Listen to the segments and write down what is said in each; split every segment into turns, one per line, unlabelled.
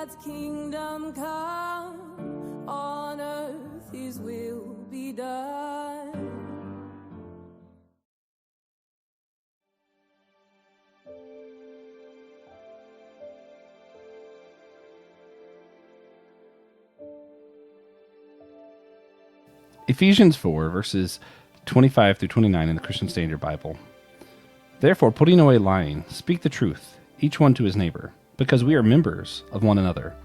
God's kingdom come, on earth his will be done.
Ephesians 4, verses 25 through 29 in the Christian Standard Bible. Therefore, putting away lying, speak the truth, each one to his neighbor, because we are members of one another.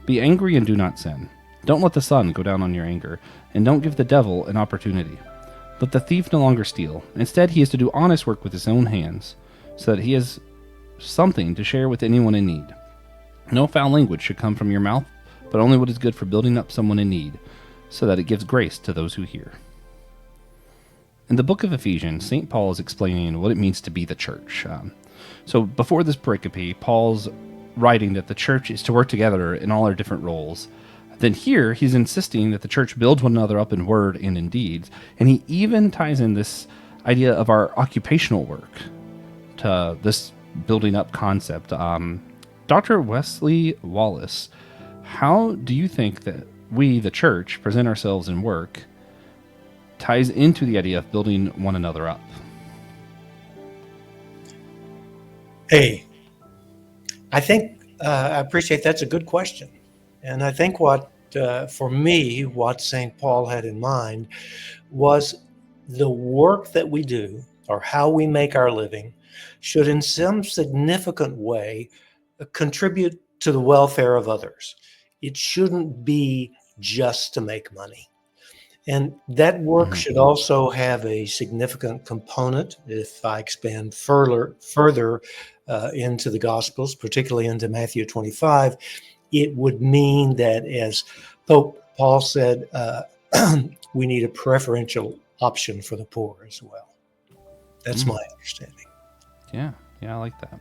Be angry and do not sin. Don't let the sun go down on your anger, and don't give the devil an opportunity. Let the thief no longer steal. Instead, he is to do honest work with his own hands, so that he has something to share with anyone in need. No foul language should come from your mouth, but only what is good for building up someone in need, so that it gives grace to those who hear. In the book of Ephesians, St. Paul is explaining what it means to be the church. So before this pericope, Paul's writing that the church is to work together in all our different roles. Then here, he's insisting that the church builds one another up in word and in deeds. And he even ties in this idea of our occupational work to this building up concept. Dr. Wesley Wallace, how do you think that we, the church, present ourselves in work ties into the idea of building one another up?
Hey, I think I appreciate that's a good question. And I think for me, what St. Paul had in mind was the work that we do or how we make our living should in some significant way contribute to the welfare of others. It shouldn't be just to make money. And that work should also have a significant component, if I expand further into the Gospels, particularly into Matthew 25, it would mean that, as Pope Paul said, we need a preferential option for the poor as well. That's my understanding.
Yeah, I like that.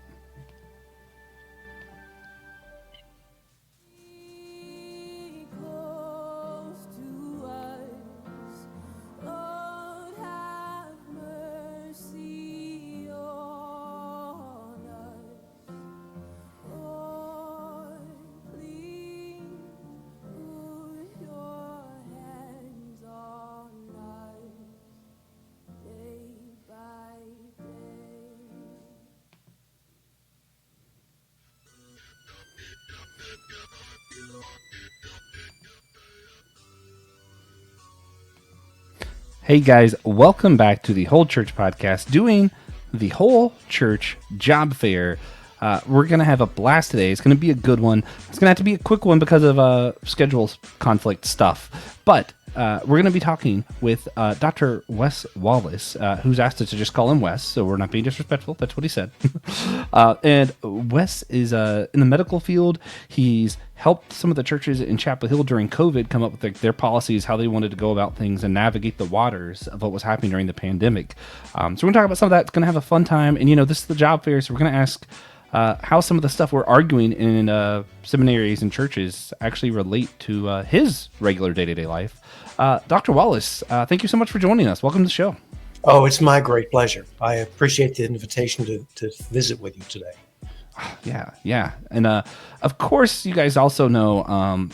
Hey guys, welcome back to the Whole Church Podcast, doing the Whole Church Job Fair. We're going to have a blast today. It's going to be a good one. It's going to have to be a quick one because of schedule conflict stuff. But we're going to be talking with Dr. Wes Wallace, who's asked us to just call him Wes, so we're not being disrespectful. That's what he said. And Wes is in the medical field. He's helped some of the churches in Chapel Hill during COVID come up with their policies, how they wanted to go about things and navigate the waters of what was happening during the pandemic. So we're going to talk about some of that. It's going to have a fun time. And, this is the job fair, so we're going to ask how some of the stuff we're arguing in seminaries and churches actually relate to his regular day-to-day life. Dr. Wallace, thank you so much for joining us. Welcome to the show.
Oh, it's my great pleasure. I appreciate the invitation to visit with you today.
Yeah. And of course, you guys also know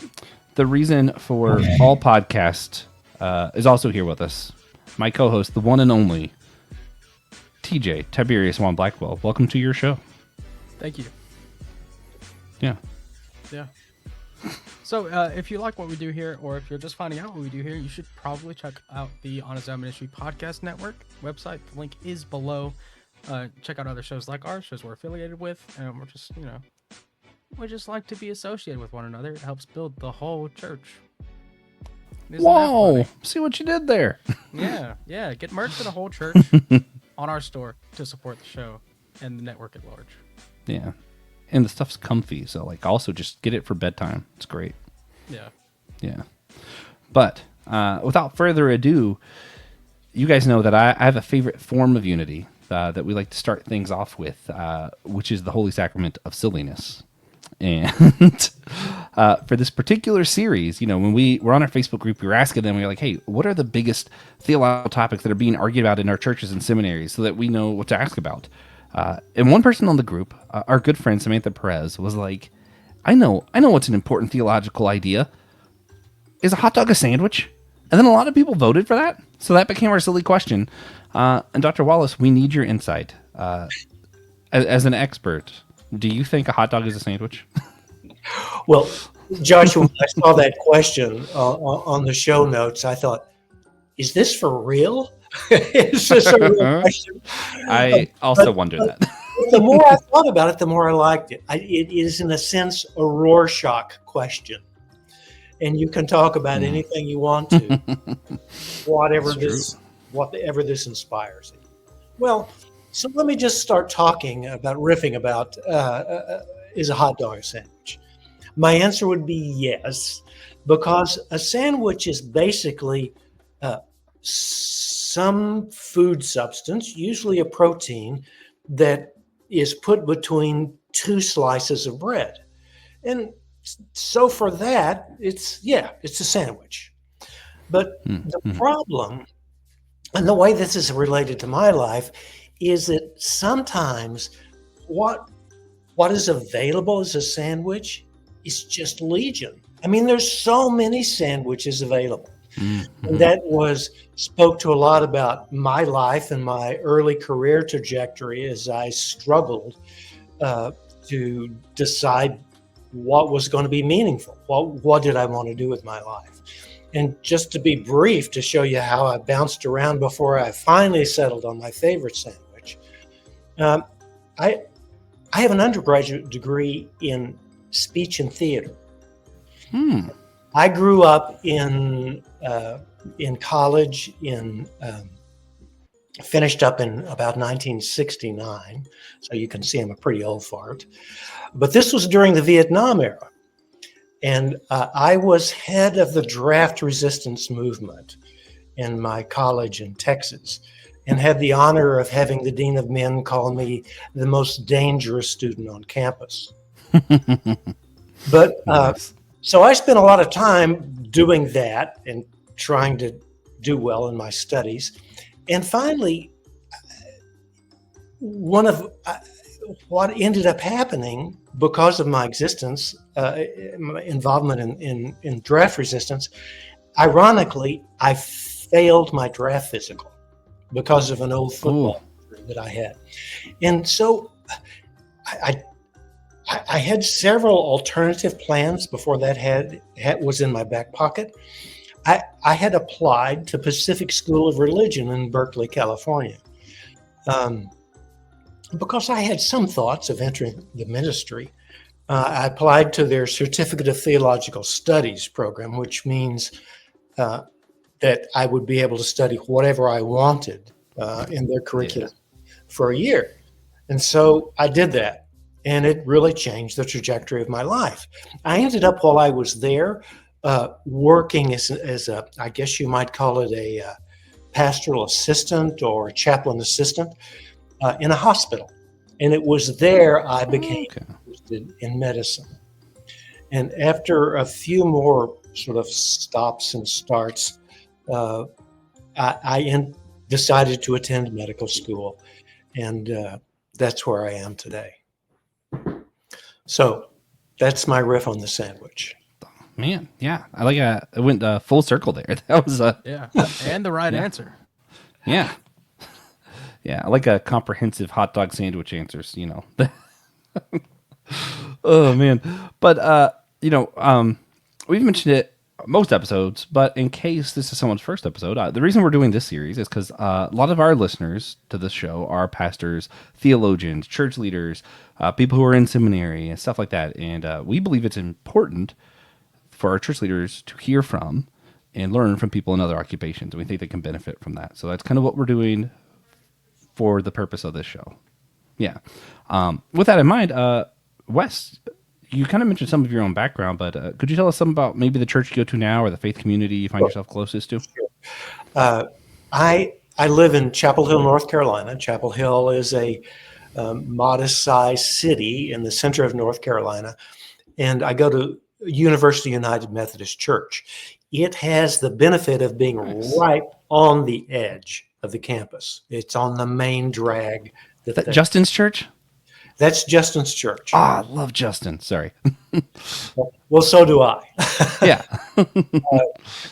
the reason for all podcast is also here with us. My co-host, the one and only TJ, Tiberius Juan Blackwell. Welcome to your show.
Thank you.
Yeah.
So if you like what we do here, or if you're just finding out what we do here, you should probably check out the On His Own Ministry Podcast Network website. The link is below. Check out other shows like ours, shows we're affiliated with, and we're just, we just like to be associated with one another. It helps build the whole church.
Whoa! See what you did there.
Yeah. Get merch for the whole church on our store to support the show and the network at large.
Yeah. And the stuff's comfy, so also just get it for bedtime. It's great. Yeah. But without further ado, you guys know that I have a favorite form of unity that we like to start things off with, which is the Holy Sacrament of Silliness. And for this particular series, when we were on our Facebook group, we were asking them, we were like, hey, what are the biggest theological topics that are being argued about in our churches and seminaries so that we know what to ask about? And one person on the group, our good friend Samantha Perez, was like, I know what's an important theological idea. Is a hot dog a sandwich? And then a lot of people voted for that. So that became our silly question. And Dr. Wallace, we need your insight. As an expert, do you think a hot dog is a sandwich?
Well, Joshua, when I saw that question on the show notes, I thought, is this for real? Is this a real question?
I also wonder that.
The more I thought about it, the more I liked it. It is, in a sense, a Rorschach question. And you can talk about anything you want to, whatever this inspires you. Well, so let me just start riffing about, is a hot dog a sandwich? My answer would be yes, because a sandwich is basically some food substance, usually a protein, that is put between two slices of bread. And so for that, it's a sandwich. But the problem, and the way this is related to my life, is that sometimes what is available as a sandwich is just legion. I mean, there's so many sandwiches available. And that spoke to a lot about my life and my early career trajectory as I struggled to decide what was going to be meaningful. What did I want to do with my life? And just to be brief, to show you how I bounced around before I finally settled on my favorite sandwich, I have an undergraduate degree in speech and theater. I grew up in college finished up in about 1969, so you can see I'm a pretty old fart. But this was during the Vietnam era, and I was head of the draft resistance movement in my college in Texas, and had the honor of having the dean of men call me the most dangerous student on campus. But
Nice.
So I spent a lot of time doing that and trying to do well in my studies. And finally, one of what ended up happening because of my existence, my involvement in draft resistance, ironically, I failed my draft physical because of an old football injury that I had. And so I had several alternative plans before that was in my back pocket. I had applied to Pacific School of Religion in Berkeley, California, because I had some thoughts of entering the ministry. I applied to their Certificate of Theological Studies program, which means that I would be able to study whatever I wanted in their curriculum for a year. And so I did that. And it really changed the trajectory of my life. I ended up, while I was there, working as a, I guess you might call it a pastoral assistant or a chaplain assistant in a hospital. And it was there I became interested in medicine. And after a few more sort of stops and starts, I decided to attend medical school. And that's where I am today. So that's my riff on the sandwich.
Man, yeah, I like it went full circle there. That was
and the right answer.
Yeah, I like a comprehensive hot dog sandwich answers. You know, oh man, but we've mentioned it most episodes, but in case this is someone's first episode, the reason we're doing this series is because a lot of our listeners to this show are pastors, theologians, church leaders, people who are in seminary and stuff like that. And we believe it's important for our church leaders to hear from and learn from people in other occupations. And we think they can benefit from that. So that's kind of what we're doing for the purpose of this show. Yeah. With that in mind, Wes, you kind of mentioned some of your own background, but could you tell us something about maybe the church you go to now or the faith community you find yourself closest to?
Sure. I live in Chapel Hill, North Carolina. Chapel Hill is a modest-sized city in the center of North Carolina, and I go to University United Methodist Church. It has the benefit of being right on the edge of the campus. It's on the main drag.
That Justin's church?
That's Justin's church.
Ah, I love Justin. Sorry.
Well, so do I.
Yeah.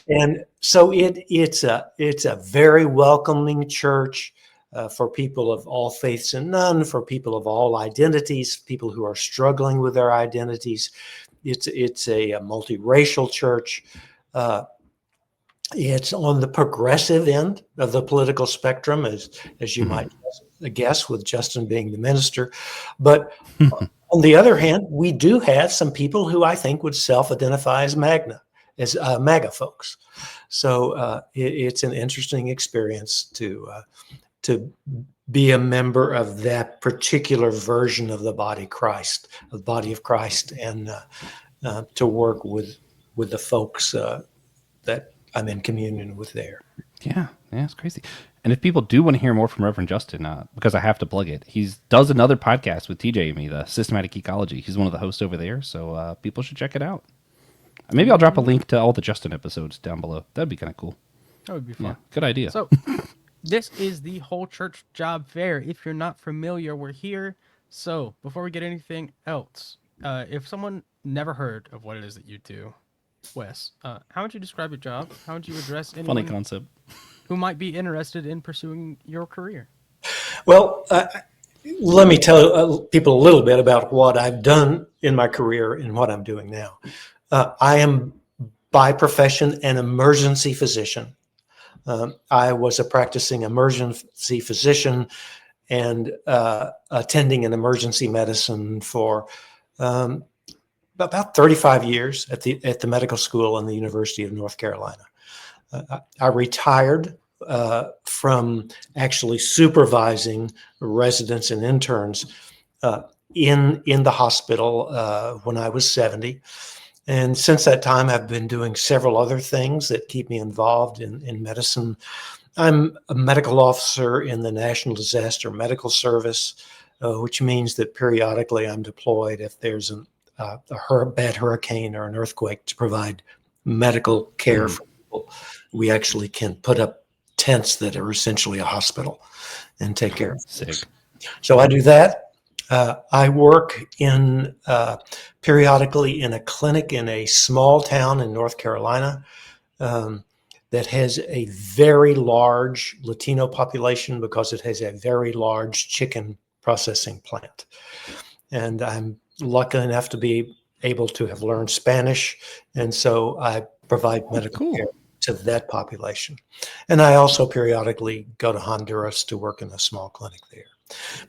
And so it's a very welcoming church for people of all faiths and none, for people of all identities, people who are struggling with their identities. It's a multiracial church. It's on the progressive end of the political spectrum, as you might guess, with Justin being the minister. But on the other hand, we do have some people who I think would self-identify as MAGA folks. So it's an interesting experience to be a member of that particular version of the body of Christ, and to work with the folks that I'm in communion with there.
Yeah, it's crazy. And if people do want to hear more from Reverend Justin, because I have to plug it, he does another podcast with TJ and me, the Systematic Ecology. He's one of the hosts over there, so people should check it out. Maybe I'll drop a link to all the Justin episodes down below. That'd be kind of cool.
That would be fun.
Yeah, good idea.
So, this is the Whole Church Job Fair. If you're not familiar, we're here. So, before we get anything else, if someone never heard of what it is that you do, Wes, how would you describe your job? How would you address anyone
Funny concept
who might be interested in pursuing your career?
Well, let me tell people a little bit about what I've done in my career and what I'm doing now. I am by profession an emergency physician. I was a practicing emergency physician and attending an emergency medicine for about 35 years at the medical school in the University of North Carolina. I retired from actually supervising residents and interns in the hospital when I was 70. And since that time, I've been doing several other things that keep me involved in medicine. I'm a medical officer in the National Disaster Medical Service, which means that periodically I'm deployed if there's a bad hurricane or an earthquake to provide medical care for people. We actually can put up tents that are essentially a hospital and take care of things. So I do that. I work periodically in a clinic in a small town in North Carolina that has a very large Latino population because it has a very large chicken processing plant. And I'm lucky enough to be able to have learned Spanish, and so I provide medical care to that population. And I also periodically go to Honduras to work in a small clinic there.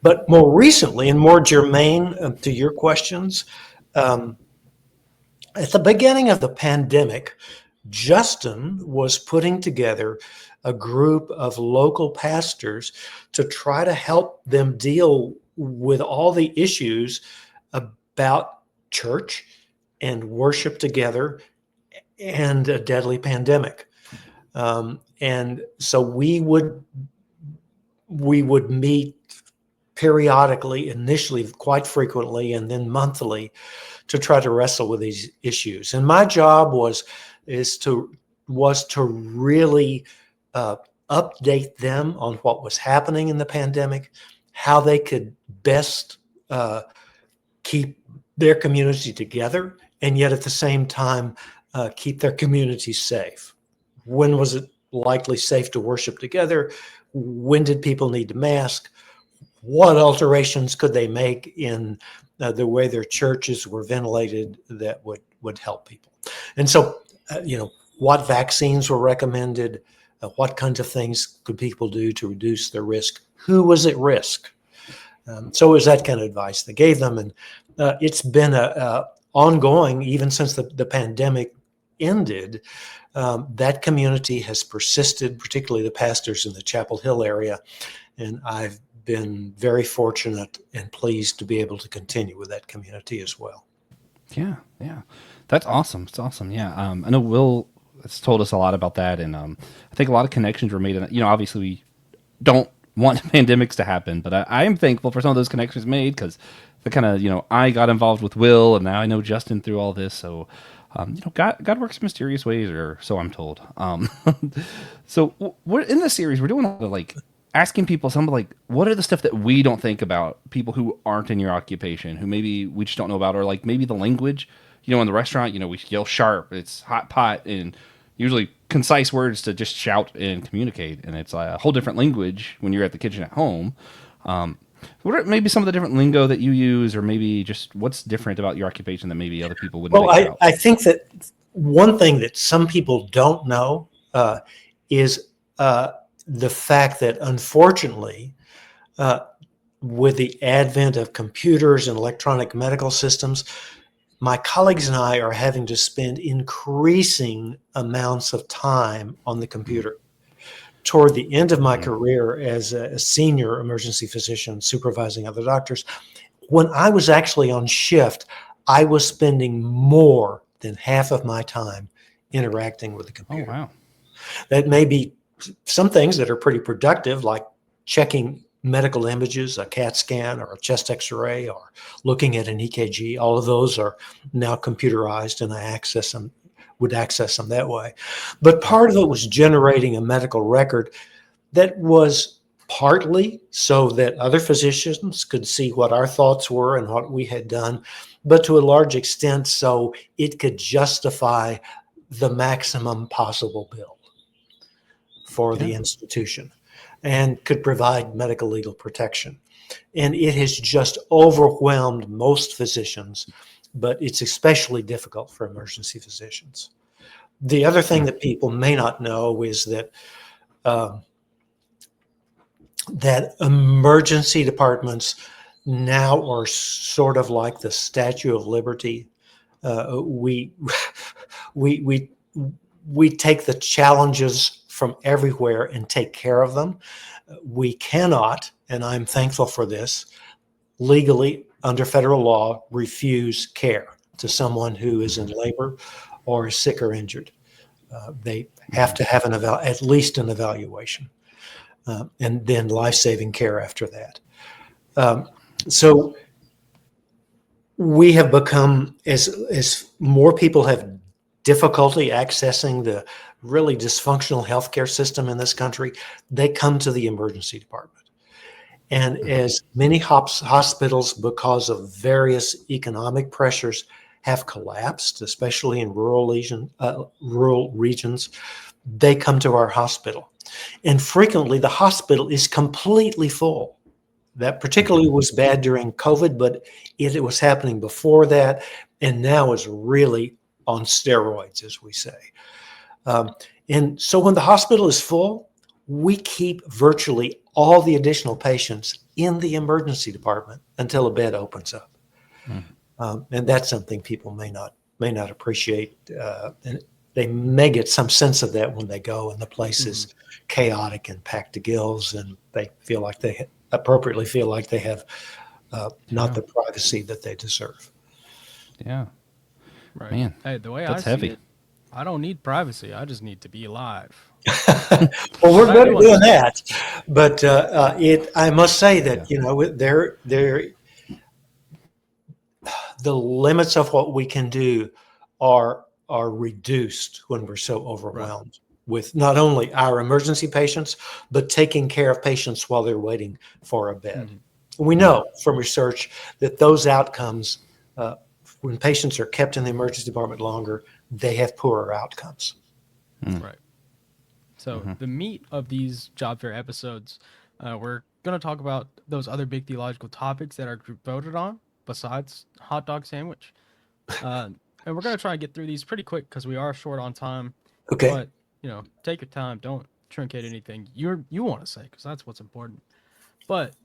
But more recently, and more germane to your questions, at the beginning of the pandemic, Justin was putting together a group of local pastors to try to help them deal with all the issues about church and worship together and a deadly pandemic. And so we would meet periodically, initially quite frequently, and then monthly, to try to wrestle with these issues. And my job was to really update them on what was happening in the pandemic, how they could best keep their community together, and yet at the same time keep their community safe. When was it likely safe to worship together? When did people need to mask? What alterations could they make in the way their churches were ventilated that would help people? And so, what vaccines were recommended? What kinds of things could people do to reduce their risk? Who was at risk? So it was that kind of advice they gave them. And it's been ongoing even since the pandemic ended. That community has persisted, particularly the pastors in the Chapel Hill area. And I've been very fortunate and pleased to be able to continue with that community as well.
Yeah. That's awesome. It's awesome. Yeah. I know Will has told us a lot about that. And I think a lot of connections were made. And, obviously we don't want pandemics to happen, but I am thankful for some of those connections made because the kind of, I got involved with Will and now I know Justin through all this. So, God works in mysterious ways, or so I'm told. So we're in this series, we're doing a lot of asking people some like, what are the stuff that we don't think about, people who aren't in your occupation, who maybe we just don't know about, or like maybe the language, in the restaurant, we yell sharp, it's hot pot, and usually concise words to just shout and communicate. And it's a whole different language when you're at the kitchen at home. What are maybe some of the different lingo that you use, or maybe just what's different about your occupation that maybe other people wouldn't think about?
I think that one thing that some people don't know is the fact that, unfortunately, with the advent of computers and electronic medical systems, my colleagues and I are having to spend increasing amounts of time on the computer. Toward the end of my career as a senior emergency physician supervising other doctors, when I was actually on shift, I was spending more than half of my time interacting with the computer.
Oh, wow.
That may be some things that are pretty productive, like checking medical images, a CAT scan or a chest x-ray, or looking at an EKG. All of those are now computerized, and I would access them that way. But part of it was generating a medical record that was partly so that other physicians could see what our thoughts were and what we had done, but to a large extent so it could justify the maximum possible bill for the institution and could provide medical legal protection. And it has just overwhelmed most physicians, but it's especially difficult for emergency physicians. The other thing that people may not know is that that emergency departments now are sort of like the Statue of Liberty. We take the challenges from everywhere and take care of them. We cannot, and I'm thankful for this, legally under federal law refuse care to someone who is in labor or is sick or injured. They have to have at least an evaluation, and then life-saving care after that. So we have become, as more people have difficulty accessing the really dysfunctional healthcare system in this country, they come to the emergency department. And as many hospitals, because of various economic pressures, have collapsed, especially in rural regions, they come to our hospital. And frequently the hospital is completely full. That particularly was bad during COVID, but it was happening before that, and now is really on steroids, as we say. And so when the hospital is full, we keep virtually all the additional patients in the emergency department until a bed opens up. And that's something people may not appreciate. And they may get some sense of that when they go and the place is chaotic and packed to gills, and they feel like they appropriately feel like they have not the privacy that they deserve.
Yeah.
Right.
Man,
hey, the way
that's
I see
heavy.
it, I don't need privacy. I just need to be alive.
Well, we're good at doing that, but I must say that the limits of what we can do are reduced when we're so overwhelmed with not only our emergency patients, but taking care of patients while they're waiting for a bed. We know from research that those outcomes, when patients are kept in the emergency department longer, they have poorer outcomes.
Right. So the meat of these job fair episodes, we're going to talk about those other big theological topics that our group voted on, besides hot dog sandwich. And we're going to try and get through these pretty quick because we are short on time.
Okay.
But, take your time. Don't truncate anything you want to say, because that's what's important. But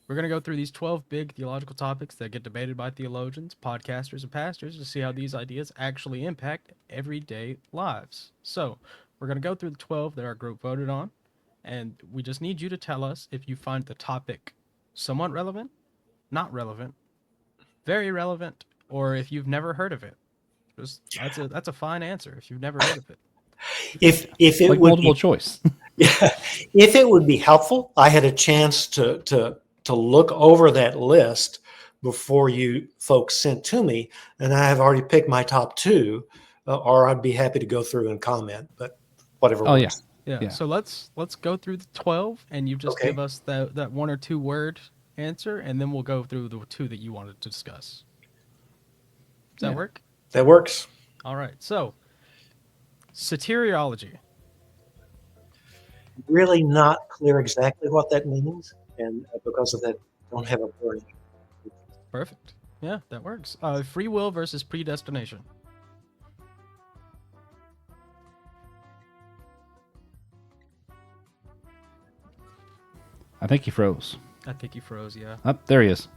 we're going to go through these 12 big theological topics that get debated by theologians, podcasters, and pastors to see how these ideas actually impact everyday lives. So we're going to go through the 12 that our group voted on, and we just need you to tell us if you find the topic somewhat relevant, not relevant, very relevant, or if you've never heard of it. That's a fine answer if you've never heard of it.
If it
like
would
multiple choice.
if it would be helpful, I had a chance to look over that list before you folks sent to me, and I have already picked my top two, or I'd be happy to go through and comment, but whatever works.
Yeah. So let's go through the 12, and you just
Okay.
give us that 1 or 2 word answer, and then we'll go through the 2 that you wanted to discuss. Does that work?
That works.
All right. So soteriology.
Really not clear exactly what that means, and because of that, don't have a word.
Perfect. Yeah, that works. Free will versus predestination.
I think he froze.
I think he froze. Yeah.
Oh, there he is.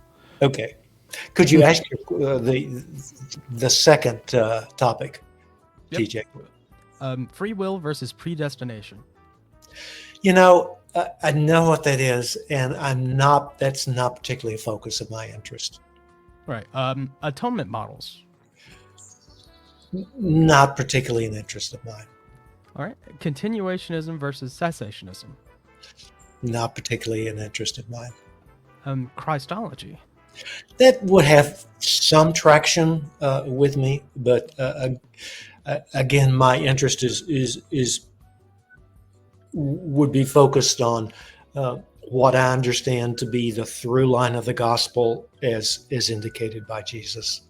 Okay. Could you ask the second topic,
Yep.
TJ?
Free will versus predestination.
You know, I know what that is, and that's not particularly a focus of my interest.
Right. Atonement models.
Not particularly an interest of mine.
All right. Continuationism versus cessationism.
Not particularly an interest of mine.
Christology.
That would have some traction with me, but again, my interest would be focused on what I understand to be the through line of the gospel as indicated by Jesus.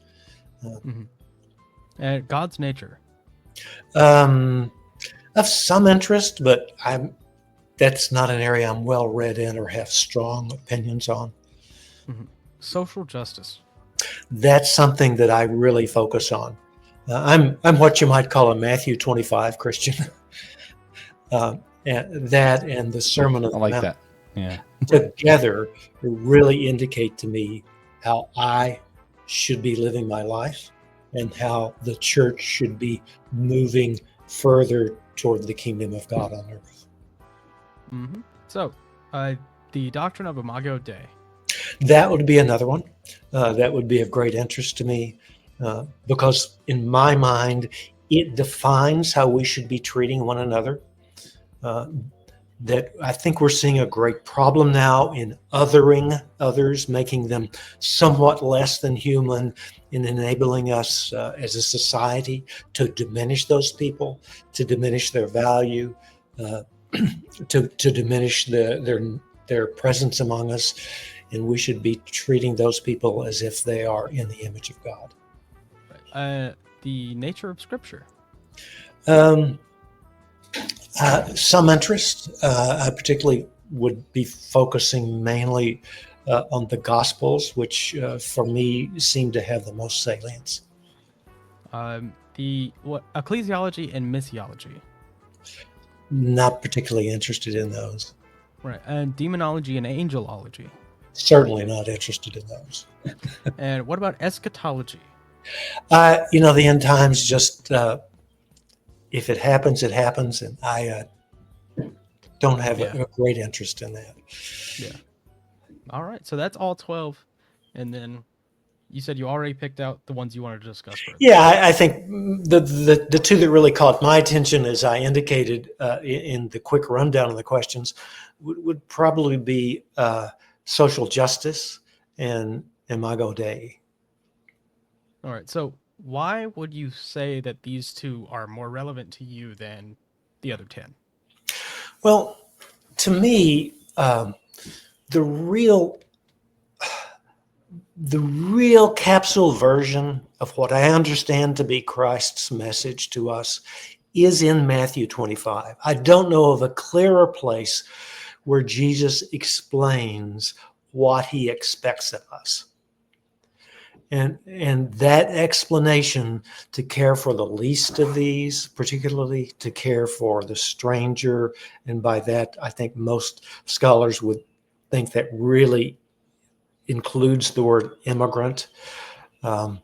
And God's nature.
Of some interest, but that's not an area I'm well read in or have strong opinions on.
Social justice.
That's something that I really focus on. I'm what you might call a Matthew 25 Christian. And that and the Sermon on
I
the
like
Mount
that. Yeah.
together really indicate to me how I should be living my life and how the church should be moving further toward the kingdom of God on earth.
So, the doctrine of Imago Dei.
That would be another one. That would be of great interest to me because in my mind, it defines how we should be treating one another. That I think we're seeing a great problem now in othering others, making them somewhat less than human, in enabling us as a society to diminish those people, to diminish their value, to diminish their presence among us. And we should be treating those people as if they are in the image of God.
The nature of Scripture.
Some interest. I particularly would be focusing mainly on the Gospels, which for me seem to have the most salience.
Ecclesiology and missiology.
Not particularly interested in those.
Right. And demonology and angelology.
Certainly not interested in those.
And what about eschatology?
The end times just, if it happens, it happens. And I don't have a great interest in that.
Yeah. All right. So that's all 12. And then you said you already picked out the ones you wanted to discuss further.
Yeah, I think the 2 that really caught my attention, as I indicated in the quick rundown of the questions, would probably be social justice and Imago Dei.
All right. So why would you say that these 2 are more relevant to you than the other 10?
Well, to me, the real capsule version of what I understand to be Christ's message to us is in Matthew 25. I don't know of a clearer place where Jesus explains what he expects of us. And that explanation, to care for the least of these, particularly to care for the stranger, and by that I think most scholars would think that really includes the word immigrant. That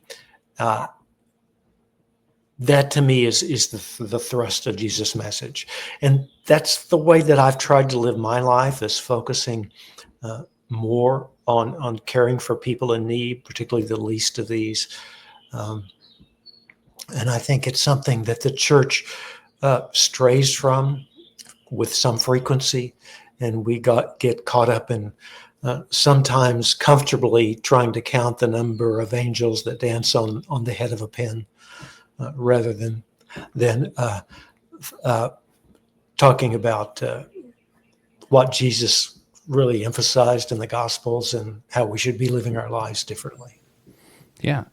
to me is the thrust of Jesus' message. And that's the way that I've tried to live my life, is focusing more on caring for people in need, particularly the least of these. And I think it's something that the church strays from with some frequency, and we get caught up in sometimes comfortably trying to count the number of angels that dance on the head of a pin, rather than talking about what Jesus really emphasized in the Gospels and how we should be living our lives differently.
Yeah.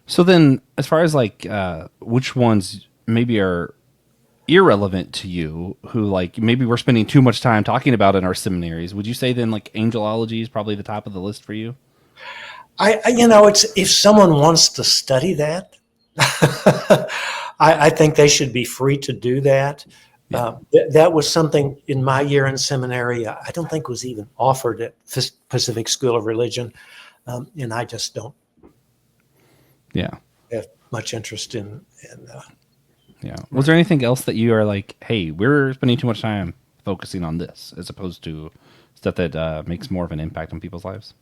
So then, as far as like which ones maybe are irrelevant to you, who like maybe we're spending too much time talking about in our seminaries, would you say then like angelology is probably the top of the list for you?
It's if someone wants to study that, I think they should be free to do that.
Yeah.
That was something in my year in seminary I don't think was even offered at Pacific School of Religion, and I just don't
Yeah.
have much interest in.
Yeah. Was there anything else that you are like, hey, we're spending too much time focusing on this as opposed to stuff that makes more of an impact on people's lives?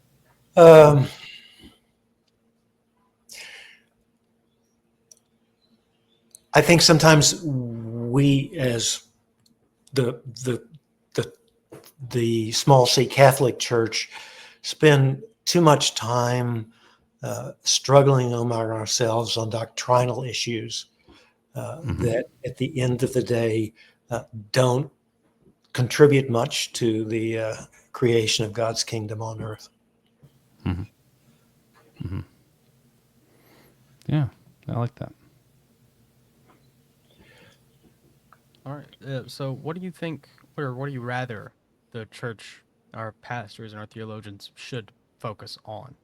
I think sometimes we, as the small C Catholic Church, spend too much time struggling among ourselves on doctrinal issues that, at the end of the day, don't contribute much to the creation of God's kingdom on earth.
Yeah, I like that.
All right. So, what do you think, or what do you rather the church, our pastors, and our theologians should focus on?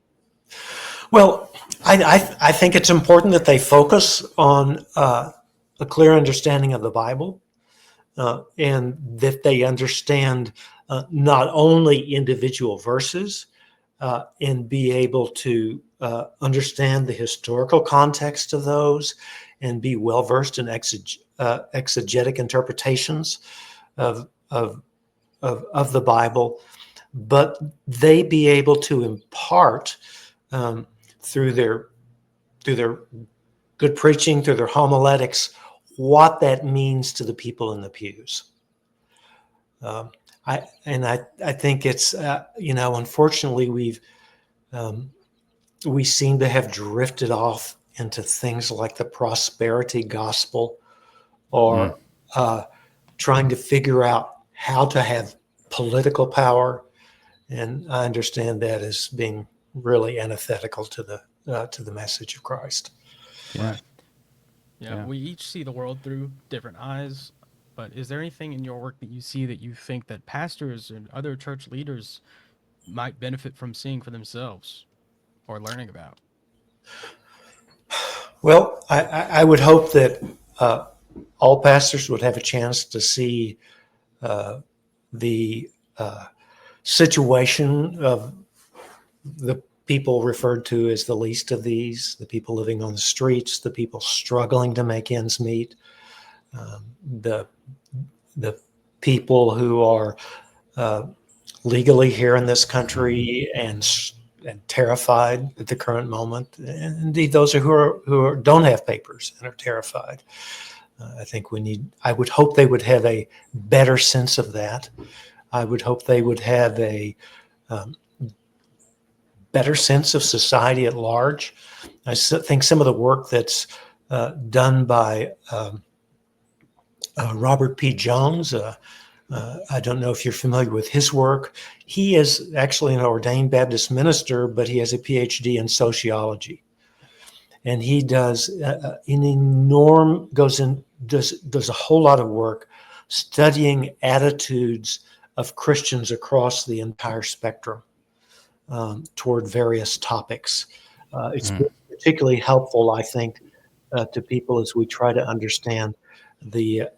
Well, I think it's important that they focus on a clear understanding of the Bible, and that they understand not only individual verses, and be able to understand the historical context of those and be well versed in exegetic interpretations of the Bible, but they be able to impart through their good preaching, through their homiletics, what that means to the people in the pews. I think it's unfortunately we seem to have drifted off into things like the prosperity gospel, or trying to figure out how to have political power, and I understand that as being really antithetical to the message of Christ.
Yeah.
Yeah, we each see the world through different eyes, but is there anything in your work that you see that you think that pastors and other church leaders might benefit from seeing for themselves or learning about?
Well, I would hope that all pastors would have a chance to see the situation of the people referred to as the least of these, the people living on the streets, the people struggling to make ends meet, the people who are legally here in this country and terrified at the current moment, and indeed those who don't have papers and are terrified. I would hope they would have a better sense of that. I would hope they would have a better sense of society at large. I think some of the work that's done by Robert P. Jones, I don't know if you're familiar with his work. He is actually an ordained Baptist minister, but he has a PhD in sociology. And he does does a whole lot of work studying attitudes of Christians across the entire spectrum toward various topics. It's particularly helpful, I think, to people as we try to understand the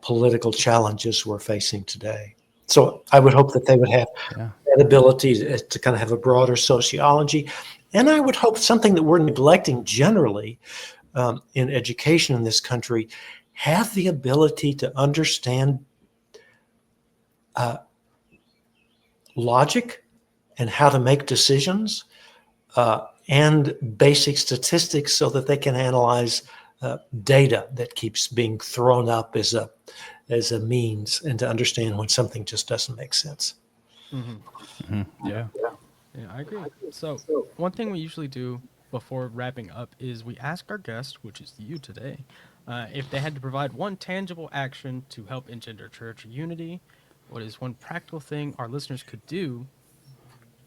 political challenges we're facing today. So I would hope that they would have that ability to kind of have a broader sociology. And I would hope something that we're neglecting generally in education in this country, have the ability to understand logic and how to make decisions, and basic statistics, so that they can analyze data that keeps being thrown up as a means, and to understand when something just doesn't make sense.
Yeah.
Yeah, I agree. So, one thing we usually do before wrapping up is we ask our guest, which is you today, If they had to provide one tangible action to help engender church unity, what is one practical thing our listeners could do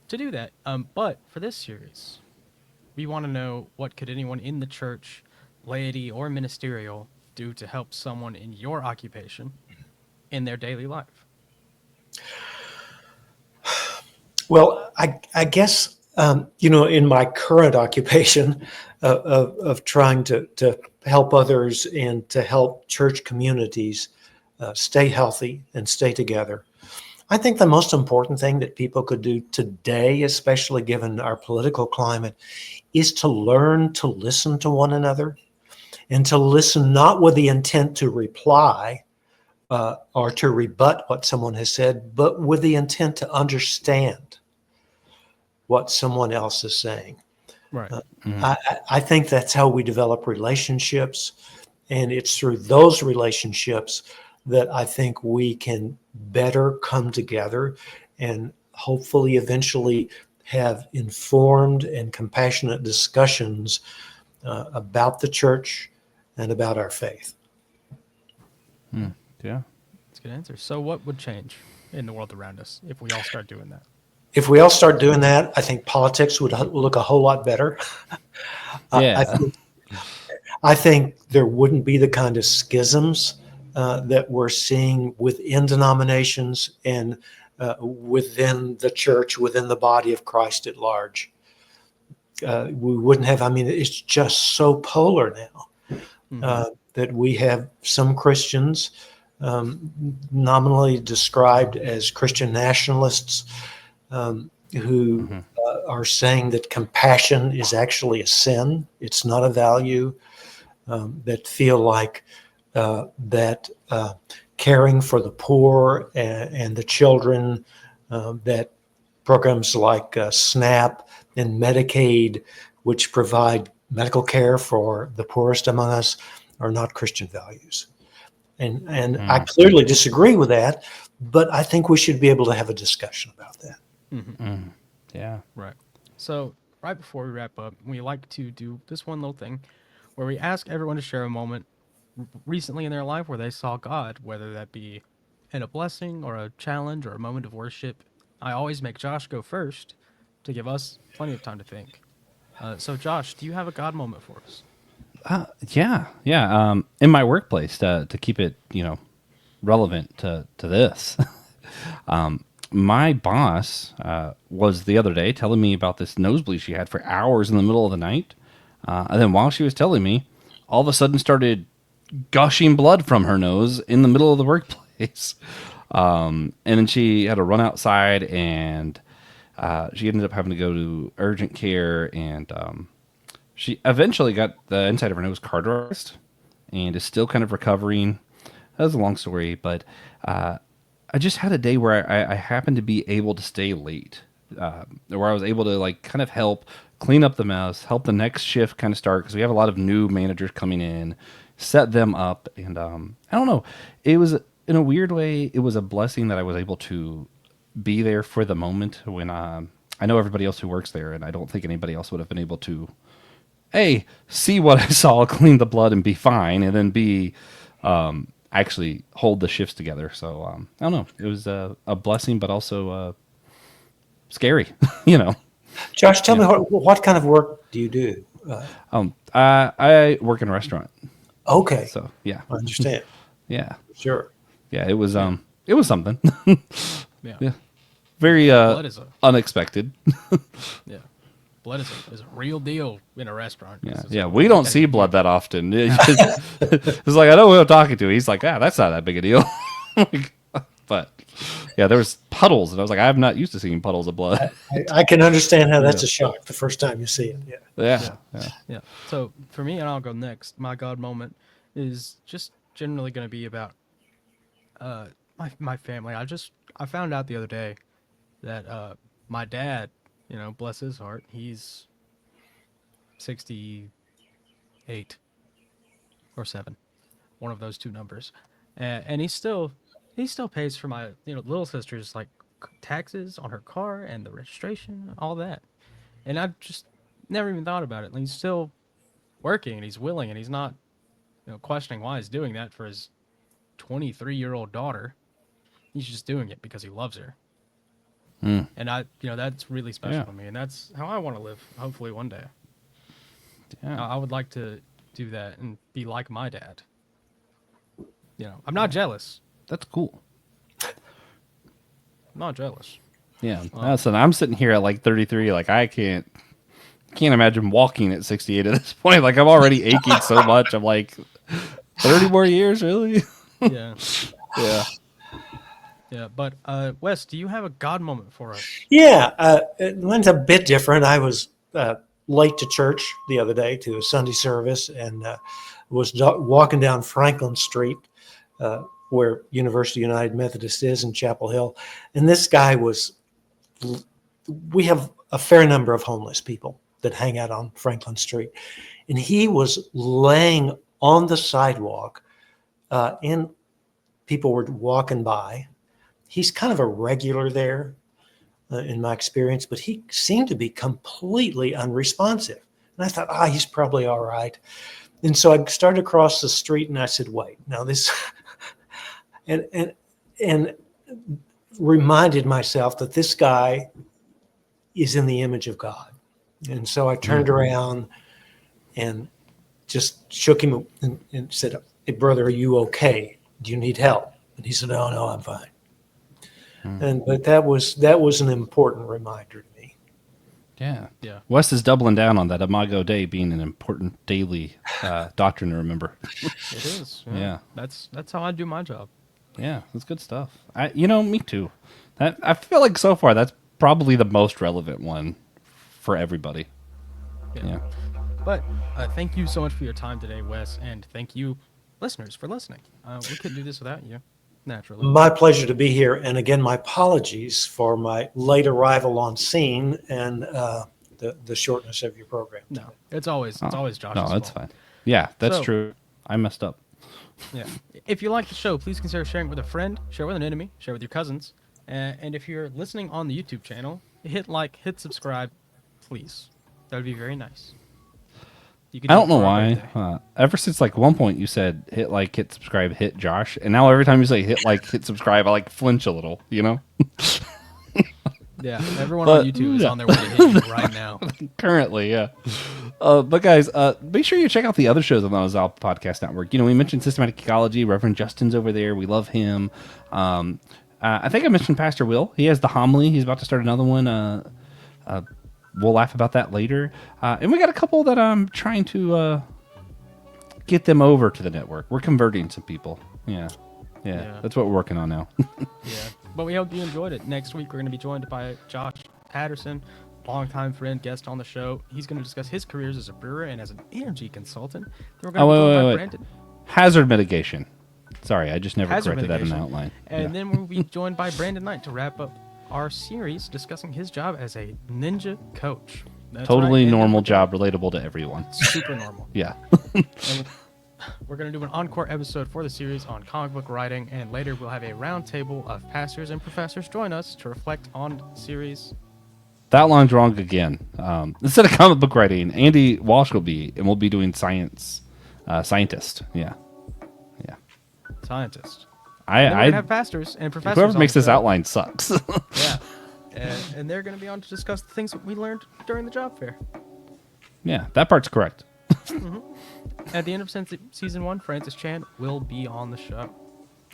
to do that? But for this series, we want to know, what could anyone in the church, laity or ministerial, do to help someone in your occupation in their daily life?
Well, I guess, in my current occupation of trying to help others and to help church communities stay healthy and stay together, I think the most important thing that people could do today, especially given our political climate, is to learn to listen to one another, and to listen not with the intent to reply or to rebut what someone has said, but with the intent to understand what someone else is saying.
Right.
I think that's how we develop relationships, and it's through those relationships that I think we can better come together and hopefully eventually have informed and compassionate discussions about the church and about our faith.
Yeah.
That's a good answer. So what would change in the world around us if we all start doing that?
If we all start doing that, I think politics would look a whole lot better.
Yeah.
I think there wouldn't be the kind of schisms that we're seeing within denominations and within the church, within the body of Christ at large. We wouldn't have, it's just so polar now that we have some Christians nominally described as Christian nationalists who are saying that compassion is actually a sin. It's not a value. That feel like that caring for the poor and the children, that programs like SNAP and Medicaid, which provide medical care for the poorest among us, are not Christian values. And I clearly disagree with that, but I think we should be able to have a discussion about that.
Yeah.
Right. So right before we wrap up, we like to do this one little thing where we ask everyone to share a moment recently in their life where they saw God, whether that be in a blessing or a challenge or a moment of worship. I always make Josh go first to give us plenty of time to think. So Josh, do you have a God moment for us?
Yeah. In my workplace, to keep it, relevant to this, my boss was the other day telling me about this nosebleed she had for hours in the middle of the night. And then while she was telling me, all of a sudden started gushing blood from her nose in the middle of the workplace. And then she had to run outside, and she ended up having to go to urgent care, and she eventually got the inside of her nose cauterized and is still kind of recovering. That was a long story, but I just had a day where I happened to be able to stay late, where I was able to kind of help clean up the mess, help the next shift kind of start, because we have a lot of new managers coming in, set them up, and I don't know. It was, in a weird way, it was a blessing that I was able to be there for the moment when I know everybody else who works there, and I don't think anybody else would have been able to see what I saw, clean the blood, and be fine, and then B, actually hold the shifts together. So I don't know. It was a blessing, but also scary,
Josh, tell me, what kind of work do you do?
I work in a restaurant.
Okay.
So yeah,
I understand.
yeah,
Sure.
yeah. It was something.
Yeah.
Very
Blood is
unexpected.
Yeah. Blood is a real deal in a restaurant.
Yeah. We don't see blood that often. It's like, I know who I'm talking to. He's like, that's not that big a deal. But yeah, there was puddles, and I was like, I'm not used to seeing puddles of blood.
I can understand how that's a shock the first time you see it.
Yeah.
So for me, and I'll go next, my God moment is just generally going to be about my family. I found out the other day that my dad, bless his heart, he's 68 or 7, one of those two numbers, and he still pays for my little sister's taxes on her car and the registration, all that, and I just never even thought about it. And he's still working, and he's willing, and he's not questioning why he's doing that for his 23-year-old daughter. He's just doing it because he loves her. And that's really special to me, and that's how I want to live. Hopefully, one day.
Yeah.
I would like to do that and be like my dad. I'm not jealous.
That's cool.
I'm not jealous.
Yeah. So I'm sitting here at like 33. Like I can't imagine walking at 68 at this point. Like I'm already aching so much. I'm like 30 more years, really?
Yeah.
Yeah.
Yeah, but Wes, do you have a God moment for us?
Yeah, mine's a bit different. I was late to church the other day to a Sunday service, and was walking down Franklin Street, where University United Methodist is in Chapel Hill, and this guy was. We have a fair number of homeless people that hang out on Franklin Street, and he was laying on the sidewalk, and people were walking by. He's kind of a regular there in my experience, but he seemed to be completely unresponsive. And I thought, he's probably all right. And so I started across the street and I said, wait, now this, and reminded myself that this guy is in the image of God. And so I turned around and just shook him and said, hey, brother, are you okay? Do you need help? And he said, no, I'm fine. But that was an important reminder to me.
Yeah.
Yeah.
Wes is doubling down on that Imago Dei being an important daily doctrine to remember.
It is.
Yeah.
That's how I do my job.
Yeah, that's good stuff. Me too. I feel like so far that's probably the most relevant one for everybody. Yeah.
But thank you so much for your time today, Wes, and thank you, listeners, for listening. We couldn't do this without you. Naturally.
My pleasure to be here. And again, my apologies for my late arrival on scene and the shortness of your program.
No, it's always Josh's fault.
No, that's fine. Yeah, that's true. I messed up.
Yeah. If you like the show, please consider sharing it with a friend, share it with an enemy, share it with your cousins. And if you're listening on the YouTube channel, hit like, hit subscribe, please. That would be very nice. You can
I don't know why. Ever since like one point you said hit like, hit subscribe, hit Josh, and now every time you say hit like, hit subscribe, I like flinch a little.
Yeah, everyone on YouTube is on their way to hit you right now.
Currently, yeah. But guys, make sure you check out the other shows on the Ozal Podcast Network. We mentioned Systematic Theology. Reverend Justin's over there. We love him. I think I mentioned Pastor Will. He has the homily. He's about to start another one. We'll laugh about that later. And we got a couple that I'm trying to get them over to the network. We're converting some people. Yeah. That's what we're working on now.
Yeah. But we hope you enjoyed it. Next week, we're going to be joined by Josh Patterson, longtime friend, guest on the show. He's going to discuss his careers as a brewer and as an energy consultant. Then we're going to be joined by Brandon.
Hazard mitigation. Sorry, I just never corrected that in the outline.
And then we'll be joined by Brandon Knight to wrap up our series discussing his job as a ninja coach. That's
totally normal job, relatable to everyone.
Super normal.
Yeah.
And we're going to do an encore episode for the series on comic book writing, and later we'll have a round table of pastors and professors join us to reflect on the series.
That line's wrong again. Instead of comic book writing, Andy Walsh will be, and we'll be doing scientist. Yeah.
Scientist.
I
have pastors and professors.
Whoever makes this outline sucks.
Yeah. And they're going to be on to discuss the things that we learned during the job fair.
Yeah, that part's correct.
Mm-hmm. At the end of season 1, Francis Chan will be on the show.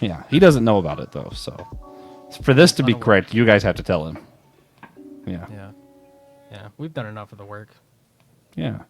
Yeah, he doesn't know about it though. So for this to be correct, you guys have to tell him. Yeah.
Yeah. We've done enough of the work.
Yeah.